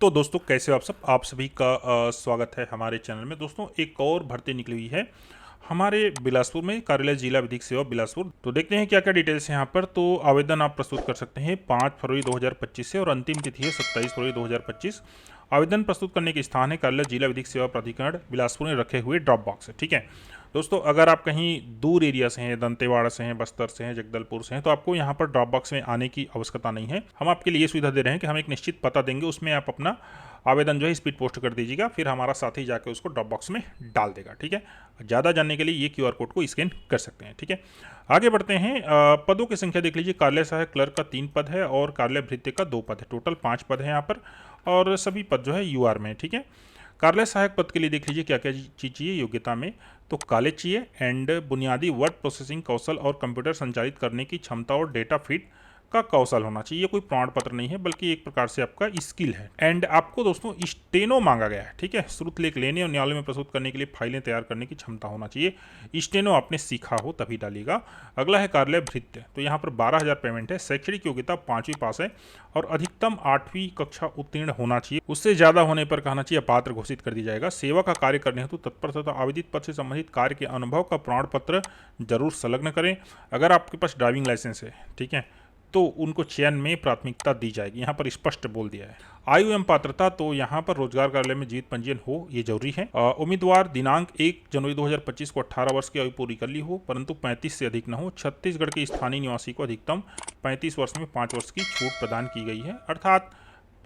तो दोस्तों कैसे हो आप सब। आप सभी का स्वागत है हमारे चैनल में। दोस्तों एक और भर्ती निकली हुई है हमारे बिलासपुर में, कार्यालय जिला विधिक सेवा बिलासपुर। तो देखते हैं क्या क्या डिटेल्स हैं यहाँ पर। तो आवेदन आप प्रस्तुत कर सकते हैं 5 फरवरी 2025 से और अंतिम तिथि है 27 फरवरी 2025। आवेदन प्रस्तुत करने के स्थान है कार्यालय जिला विधिक सेवा प्राधिकरण बिलासपुर में रखे हुए ड्रॉप बॉक्स है। ठीक है दोस्तों, अगर आप कहीं दूर एरिया से हैं, दंतेवाड़ा से हैं, बस्तर से हैं, जगदलपुर से हैं, तो आपको यहाँ पर ड्रॉप बॉक्स में आने की आवश्यकता नहीं है। हम आपके लिए ये सुविधा दे रहे हैं कि हम एक निश्चित पता देंगे, उसमें आप अपना आवेदन जो है स्पीड पोस्ट कर दीजिएगा, फिर हमारा साथी जाकर उसको ड्रॉप बॉक्स में डाल देगा। ठीक है, ज़्यादा जानने के लिए ये क्यूआर कोड को स्कैन कर सकते हैं। ठीक है, आगे बढ़ते हैं। पदों की संख्या देख लीजिए। कार्यालय सहायक क्लर्क का 3 पद है और कार्यालय भृत्य का 2 पद है। टोटल 5 पद है यहाँ पर और सभी पद जो है यूआर में। ठीक है, कार्यालय सहायक पद के लिए देख लीजिए क्या क्या चीज़ चाहिए योग्यता में। तो कॉलेज चाहिए एंड बुनियादी वर्ड प्रोसेसिंग कौशल और कंप्यूटर संचालित करने की क्षमता और डेटा फीड का कौशल होना चाहिए। ये कोई प्रमाण पत्र नहीं है बल्कि एक प्रकार से आपका स्किल है। एंड आपको दोस्तों स्टेनो मांगा गया है। ठीक है, श्रुतलेख लेने और न्यायालय में प्रस्तुत करने के लिए फाइलें तैयार करने की क्षमता होना चाहिए। स्टेनो आपने सीखा हो तभी डालिएगा। अगला है कार्यालय भृत्य। तो यहाँ पर 12,000 पेमेंट है। शैक्षणिक योग्यता 5वीं पास है और अधिकतम 8वीं कक्षा उत्तीर्ण होना चाहिए। उससे ज्यादा होने पर कहना चाहिए अपात्र घोषित कर दिया जाएगा। सेवा का कार्य करने हेतु तत्पर तथा आवेदित पद से संबंधित कार्य के अनुभव का प्रमाण पत्र जरूर संलग्न करें। अगर आपके पास ड्राइविंग लाइसेंस है, ठीक है, तो उनको चयन में प्राथमिकता दी जाएगी। यहाँ पर स्पष्ट बोल दिया है। आयु एवं पात्रता, तो यहाँ पर रोजगार कार्यालय में जीवित पंजीयन हो ये जरूरी है। उम्मीदवार दिनांक 1 जनवरी 2025 को 18 वर्ष की आयु पूरी कर ली हो, परंतु 35 से अधिक न हो। छत्तीसगढ़ के स्थानीय निवासी को अधिकतम 35 वर्ष में 5 वर्ष की छूट प्रदान की गई है, अर्थात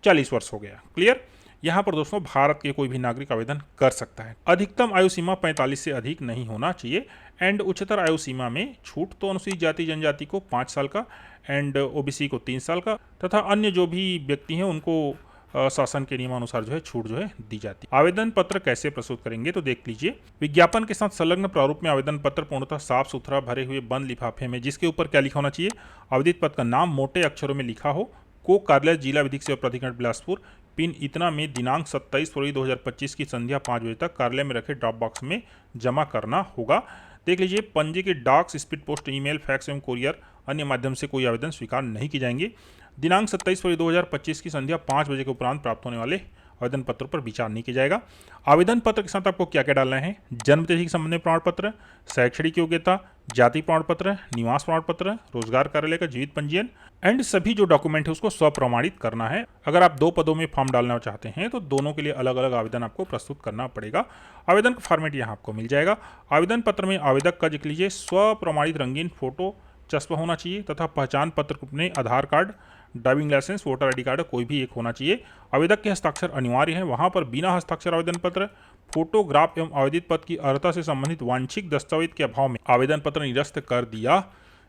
40 वर्ष हो गया। क्लियर। यहाँ पर दोस्तों भारत के कोई भी नागरिक आवेदन कर सकता है। अधिकतम आयु सीमा 45 से अधिक नहीं होना चाहिए। एंड उच्चतर आयु सीमा में छूट तो अनुसूचित जाति जनजाति को 5 साल का एंड ओबीसी को 3 साल का तथा अन्य जो भी व्यक्ति हैं उनको शासन के नियमानुसार जो है छूट जो है दी जाती है। आवेदन पत्र कैसे प्रस्तुत करेंगे तो देख लीजिए। विज्ञापन के साथ संलग्न प्रारूप में आवेदन पत्र पूर्णतः साफ सुथरा भरे हुए बंद लिफाफे में, जिसके ऊपर क्या लिखा होना चाहिए, आवेदित पद का नाम मोटे अक्षरों में लिखा हो, को कार्यालय जिला विधिक सेवा प्राधिकरण बिलासपुर, पिन इतना में दिनांक 27 फरवरी 2025 की संध्या 5 बजे तक कार्यालय में रखे ड्रॉप बॉक्स में जमा करना होगा। देख लीजिए, पंजी के डाक, स्पीड पोस्ट, ईमेल, फैक्स एवं कोरियर अन्य माध्यम से कोई आवेदन स्वीकार नहीं की जाएंगे। दिनांक 27 फरवरी 2025 की संध्या 5 बजे के उपरांत प्राप्त होने वाले आवेदन पत्रों पर विचार नहीं किया जाएगा। आवेदन पत्र के साथ आपको क्या क्या डालना है, जन्म तिथि के संबंध में प्रमाण पत्र, शैक्षणिक योग्यता, जाति प्रमाण पत्र, निवास प्रमाण पत्र, रोजगार कार्यालय का जीवित पंजीयन एंड सभी जो डॉक्यूमेंट है उसको स्वप्रमाणित करना है। अगर आप 2 पदों में फॉर्म डालना चाहते हैं तो दोनों के लिए अलग अलग आवेदन आपको प्रस्तुत करना पड़ेगा। आवेदन का फॉर्मेट यहाँ आपको मिल जाएगा। आवेदन पत्र में आवेदक का लिख लीजिए स्वप्रमाणित रंगीन फोटो चस्प होना चाहिए तथा पहचान पत्र में Aadhaar card, driving license, voter ID card कोई भी एक होना चाहिए। आवेदक के हस्ताक्षर अनिवार्य है। वहां पर बिना हस्ताक्षर आवेदन पत्र, फोटोग्राफ एवं आवेदित पद की अर्हता से संबंधित वांछित दस्तावेज के अभाव में आवेदन पत्र निरस्त कर दिया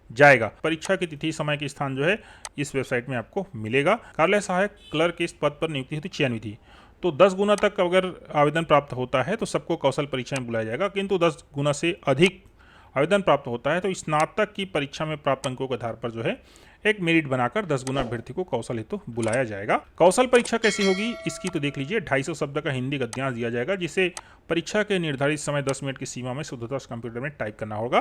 जाएगा। परीक्षा की तिथि, समय के स्थान जो है इस वेबसाइट में आपको मिलेगा। कार्यालय सहायक क्लर्क के इस पद पर नियुक्ति हेतु चयन विधि, तो 10 गुना तक अगर आवेदन प्राप्त होता है तो सबको कौशल परीक्षा में बुलाया जाएगा, किंतु 10 गुना से अधिक आवेदन प्राप्त होता है तो स्नातक की परीक्षा में प्राप्त अंकों के आधार पर जो है एक मेरिट बनाकर 10 गुना अभ्यर्थी को कौशल हेतु बुलाया जाएगा। कौशल परीक्षा कैसी होगी इसकी तो देख लीजिए। 250 शब्द का हिंदी गद्यांश दिया जाएगा, जिसे परीक्षा के निर्धारित समय 10 मिनट की सीमा में शुद्धता से कंप्यूटर में टाइप करना होगा।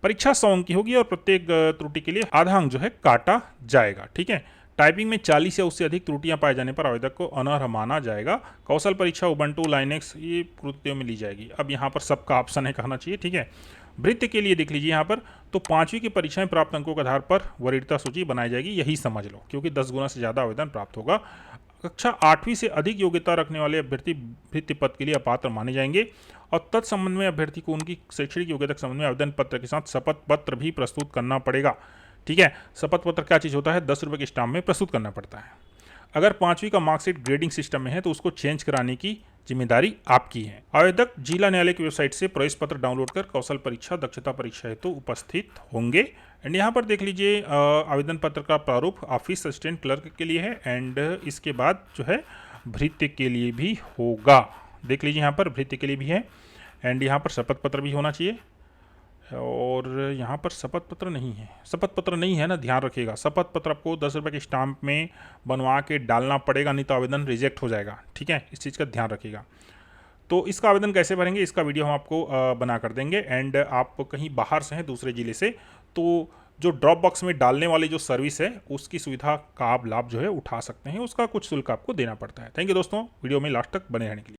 परीक्षा 100 अंक की होगी और प्रत्येक त्रुटि के लिए आधा अंक जो है काटा जाएगा। ठीक है, टाइपिंग में 40 या उससे अधिक त्रुटियां पाए जाने पर आवेदक को अनर्ह माना जाएगा। कौशल परीक्षा उबंटू, लाइनेक्स ये कृत्यों में ली जाएगी। अब यहाँ पर सबका ऑप्शन है कहना चाहिए। ठीक है, भृत्य के लिए देख लीजिए यहाँ पर, तो 5वीं की परीक्षा में प्राप्त अंकों के आधार पर वरीयता सूची बनाई जाएगी, यही समझ लो, क्योंकि 10 गुना से ज़्यादा आवेदन प्राप्त होगा। कक्षा 8वीं से अधिक योग्यता रखने वाले अभ्यर्थी भृत्य पद के लिए अपात्र माने जाएंगे और तत्संबंध में अभ्यर्थी को उनकी शैक्षणिक योग्यता के संबंध में आवेदन पत्र के साथ शपथ पत्र भी प्रस्तुत करना पड़ेगा। ठीक है, शपथ पत्र क्या चीज़ होता है, 10 रुपये के स्टाम्प में प्रस्तुत करना पड़ता है। अगर 5वीं का मार्कशीट ग्रेडिंग सिस्टम में है तो उसको चेंज कराने की जिम्मेदारी आपकी है। आवेदक जिला न्यायालय की वेबसाइट से प्रवेश पत्र डाउनलोड कर कौशल परीक्षा, दक्षता परीक्षा हेतु उपस्थित होंगे। एंड यहाँ पर देख लीजिए आवेदन पत्र का प्रारूप ऑफिस असिस्टेंट क्लर्क के लिए है एंड इसके बाद जो है भृत्य के लिए भी होगा। देख लीजिए यहाँ पर भृत्य के लिए भी है एंड यहाँ पर शपथ पत्र भी होना चाहिए और यहाँ पर शपथ पत्र नहीं है। शपथ पत्र नहीं है ना, ध्यान रखिएगा। शपथ पत्र आपको 10 रुपये के स्टाम्प में बनवा के डालना पड़ेगा, नहीं तो आवेदन रिजेक्ट हो जाएगा। ठीक है, इस चीज़ का ध्यान रखिएगा। तो इसका आवेदन कैसे भरेंगे इसका वीडियो हम आपको बना कर देंगे। एंड आप कहीं बाहर से हैं, दूसरे ज़िले से, तो जो ड्रॉप बॉक्स में डालने वाली जो सर्विस है उसकी सुविधा का आप लाभ जो है उठा सकते हैं। उसका कुछ शुल्क आपको देना पड़ता है। थैंक यू दोस्तों, वीडियो में लास्ट तक बने रहने के लिए।